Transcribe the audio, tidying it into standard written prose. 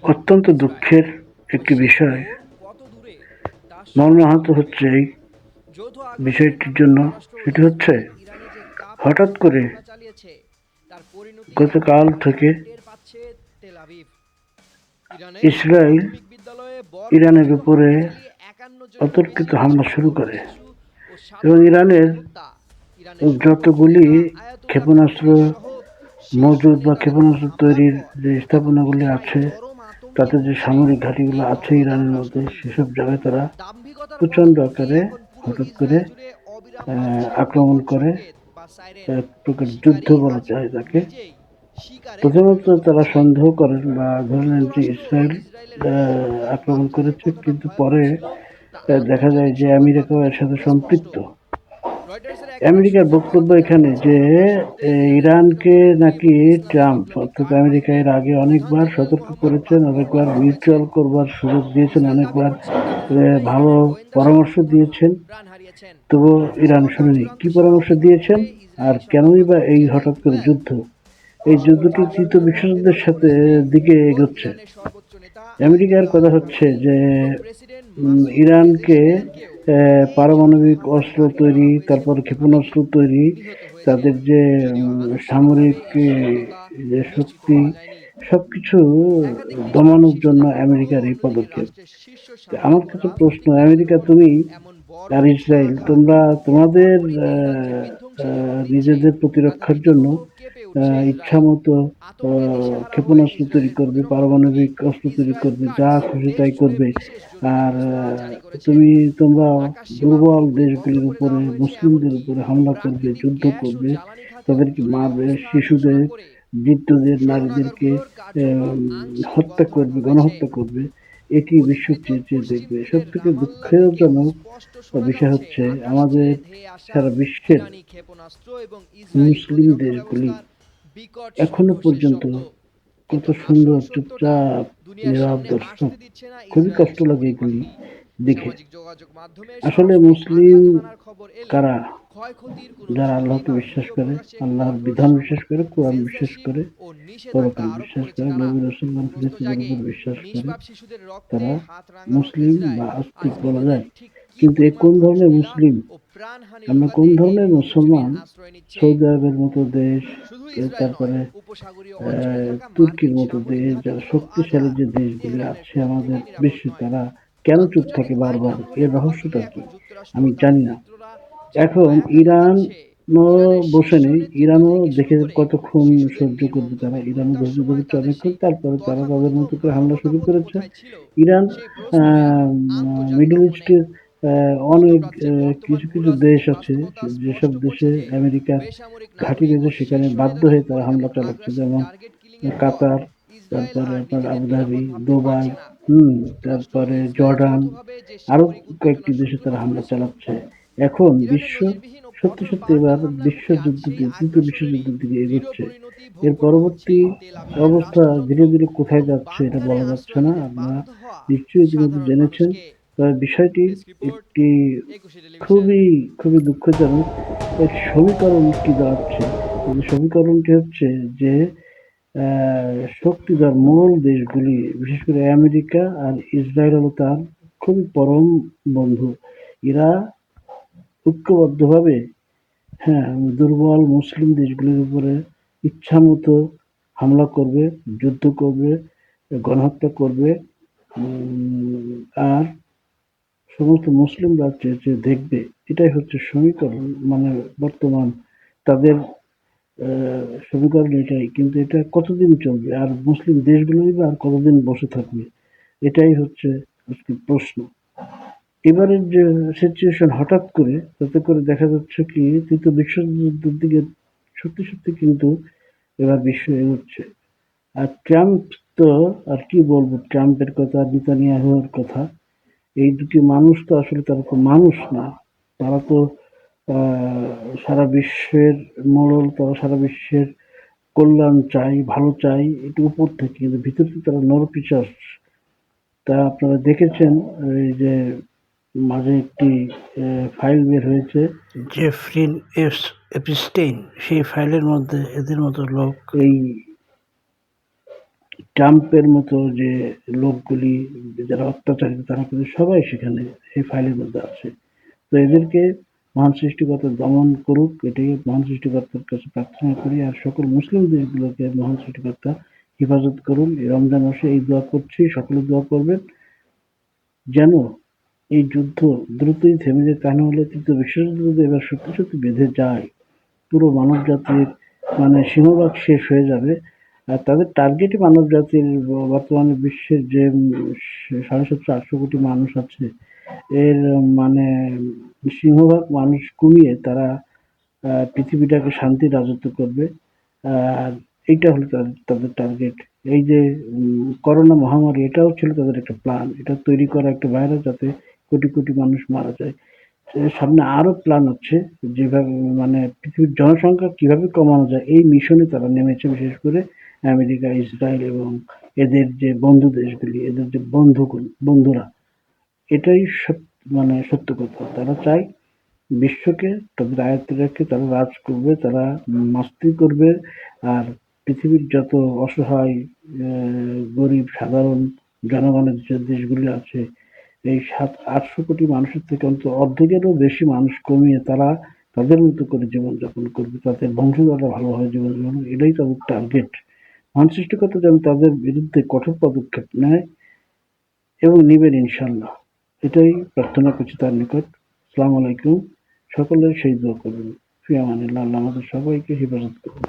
অত্যন্ত দুঃখের একটি বিষয়, মর্মাহত হচ্ছে এই বিষয়টির জন্য। সেটি হচ্ছে হঠাৎ করে গতকাল থেকে ইসরায়েল ইরানের উপরে অতর্কিত হামলা শুরু করে এবং ইরানের যতগুলি ক্ষেপণাস্ত্র মজুদ বা ক্ষেপণাস্ত্র তৈরির যে স্থাপনাগুলি আছে, তাতে যে সামরিক ঘাঁটিগুলো আছে ইরানের মধ্যে, সেসব জায়গায় তারা প্রচণ্ড আকারে হঠাৎ করে আক্রমণ করে। এক প্রকার যুদ্ধ বলা যায় তাকে। প্রথমত তারা সন্দেহ করেন বা ধরে নেন যে ইসরায়েল আক্রমণ করেছে, কিন্তু পরে দেখা যায় যে আমেরিকাও এর সাথে সম্পৃক্ত। আমেরিকার বক্তব্য এখানে যে ইরানকে নাকি ট্রাম্প অর্থাৎ আমেরিকা এর আগে অনেকবার সতর্ক করেছেন, অনেকবার মিউচুয়াল করবার সুযোগ দিয়েছেন, অনেকবার ভালো পরামর্শ দিয়েছেন, তবু ইরান শুনেনি। কি পরামর্শ দিয়েছেন আর কেনই বা এই হঠাৎ করে যুদ্ধ? এই যুদ্ধটি তৃতীয় বিশ্বযুদ্ধের সাথে দিকে এগোচ্ছে। আমেরিকার কথা হচ্ছে যে ইরানকে পারমাণবিক অস্ত্র তৈরি, তারপর ক্ষেপণাস্ত্র তৈরি, তাদের যে সামরিক যে শক্তি, সবকিছু দমানোর জন্য আমেরিকার এই পদক্ষেপ। আমার কাছে প্রশ্ন, আমেরিকা তুমি আর ইসরায়েল, তোমরা তোমাদের নিজেদের প্রতিরক্ষার জন্য ইচ্ছা মতো ক্ষেপণাস্ত্র তৈরি করবে, পারমাণবিক অস্ত্র তৈরি করবে, যা খুশি তাই করবে। আর তোমরা দুর্বল দেশগুলির উপরে, মুসলিমদের উপরে হামলা করবে, যুদ্ধ করবে, তাদেরকে মারবে, শিশুদের, বৃদ্ধদের, নারীদেরকে হত্যা করবে, গণহত্যা করবে। এটি বিশ্ব চেয়ে চেয়ে দেখবে। সব থেকে দুঃখজনক বিষয় হচ্ছে আমাদের সারা বিশ্বের মুসলিম দেশগুলি এখনো পর্যন্ত কত সুন্দর চুপচাপ নীরব দর্শক। খুবই কষ্ট লাগে এগুলি দেখে। আসলে মুসলিম কারা? যারা আল্লাহকে বিশ্বাস করে, আল্লাহর বিধান বিশ্বাস করে, কোরআন বিশ্বাস করে, পরকাল বিশ্বাস করে, নবী রাসূলগণ ফেরেশতাদের উপর বিশ্বাস করে, তারা মুসলিম বা আস্তিক বলা যায়। কিন্তু এ কোন ধরনের মুসলিম? আমরা কোন ধরনের মুসলমান? সৌদি আরবের মতো দেশ, তারপরে তুর্কির মতো দেশ, যারা শক্তিশালী যে দেশগুলি আছে আমাদের বিশ্বে, তারা কেন চুপ থাকে বারবার? এর রহস্যটা কি? আমি জানি না। এখন ইরান বসে নেই। ইরানও দেখে কতক্ষণ সহ্য করবে তারা। ইরানও ধৈর্য ধরেছে অনেকক্ষণ, তারপরে তারা তাদের মতো করে হামলা শুরু করেছে। ইরান মিডল ইস্টের অনেক কিছু কিছু দেশ আছে, যেসব দেশে আমেরিকার ঘাঁটি রয়েছে, সেখানে বাধ্য হয়ে তারা হামলা চালাচ্ছে। যেমন কাতার, তারপরে আপনার আবুধাবি, দুবাই, তারপরে জর্ডান, আরো কয়েকটি দেশে তারা হামলা চালাচ্ছে। এখন বিশ্ব সত্যি সত্যি এবার তৃতীয় বিশ্বযুদ্ধের দিকে এগোচ্ছে। এর পরবর্তী অবস্থা ধীরে ধীরে কোথায় যাচ্ছে এটা বলা যাচ্ছে না। আপনারা নিশ্চয়ই ইতিমধ্যে জেনেছেন। তবে বিষয়টি একটি খুবই খুবই দুঃখজনক। এর সমীকরণ কি দাঁড়াচ্ছে? সমীকরণটি হচ্ছে যে শক্তিধর মূল দেশগুলি, বিশেষ করে আমেরিকা আর ইসরায়েল হলো তার খুবই পরম বন্ধু। এরা ঐক্যবদ্ধভাবে দুর্বল মুসলিম দেশগুলির উপরে ইচ্ছামতো হামলা করবে, যুদ্ধ করবে, গণহত্যা করবে, আর সমস্ত মুসলিমরা চেয়ে চেয়ে দেখবে। এটাই হচ্ছে সমীকরণ, মানে বর্তমান তাদের সমীকরণ এটাই। কিন্তু এটা কতদিন চলবে? আর মুসলিম দেশগুলোই বা আর কতদিন বসে থাকবে? এটাই হচ্ছে আজকের প্রশ্ন। এবারের যে সিচুয়েশন হঠাৎ করে, তাতে করে দেখা যাচ্ছে কি তৃতীয় বিশ্বযুদ্ধের দিকে সত্যি সত্যি কিন্তু এবার বিশ্ব এগোচ্ছে। আর ট্রাম্প তো আর কি বলবো, ট্রাম্পের কথা, নেতানিয়াহুর কথা। এই দুটি মানুষ তো আসলে তারা তো মানুষ না। তারা তো সারা বিশ্বের মোড়ল, তারা সারা বিশ্বের কল্যাণ চাই, ভালো চাই, একটু উপর থেকে, কিন্তু ভিতর থেকে তারা নরপিশাচ। তা আপনারা দেখেছেন এই যে মাঝে একটি ফাইল বের হয়েছে, জেফরিন এপস্টেইন, সেই ফাইলের মধ্যে এদের মতো লোক এই ট্রাম্পের মতো যে লোকগুলি যারা অত্যাচারিত তারা কিন্তু সবাই সেখানে এই ফাইলের মধ্যে আছে। তো এদেরকে মহান সৃষ্টিকর্তা দমন করুক, এটাই মহান সৃষ্টিকর্তার কাছে প্রার্থনা করি। আর সকল মুসলিম দেশগুলোকে মহান সৃষ্টিকর্তা হেফাজত করুন। এই রমজান মাসে এই দোয়া করছি, সকলে দোয়া করবেন যেন এই যুদ্ধ দ্রুতই থেমে যায়, তা নাহলে তৃতীয় বিশ্বযুদ্ধ যদি এবার সত্যি সত্যি বেঁধে যায়, পুরো মানব জাতির মানে সিংহভাগ শেষ হয়ে যাবে। আর তাদের টার্গেটই মানব জাতির বর্তমানে বিশ্বের যে ৭৭০-৮০০ কোটি মানুষ আছে এর মানে সিংহভাগ মানুষ কমিয়ে তারা পৃথিবীটাকে শান্তির রাজত্ব করবে। আর এইটা হলো তাদের টার্গেট। এই যে করোনা মহামারী এটাও ছিল তাদের একটা প্ল্যান। এটা তৈরি করা একটা ভাইরাস যাতে কোটি কোটি মানুষ মারা যায়। এর সামনে আরো প্ল্যান হচ্ছে যেভাবে মানে পৃথিবীর জনসংখ্যা কিভাবে কমানো যায় এই মিশনে তারা নেমেছে, বিশেষ করে আমেরিকা, ইসরায়েল এবং এদের যে বন্ধু দেশগুলি, এদের যে বন্ধুরা, এটাই মানে সত্য কথা। তারা চায় বিশ্বকে তাদের আয়ত্তে রেখে তারা রাজ করবে, তারা মাস্তি করবে। আর পৃথিবীর যত অসহায় গরিব সাধারণ জনগণের যে দেশগুলি আছে এই ৭০০-৮০০ কোটি মানুষের থেকে অন্তত অর্ধেকেরও বেশি মানুষ কমিয়ে তারা তাদের মতো করে জীবনযাপন করবে, তাদের বংশধররা ভালোভাবে জীবনযাপন করবে, এটাই তাদের টার্গেট। মহান সৃষ্টিকর্তা যেন তাদের বিরুদ্ধে কঠোর পদক্ষেপ নেয় এবং নিবেন ইনশাল্লাহ। এটাই প্রার্থনা করছি তার নিকট। আসসালামু আলাইকুম। সকলের সেই দোয়া করবেন। ফি আমানিল্লাহ। আল্লাহ আমাদের সবাইকে হেফাজত করুন।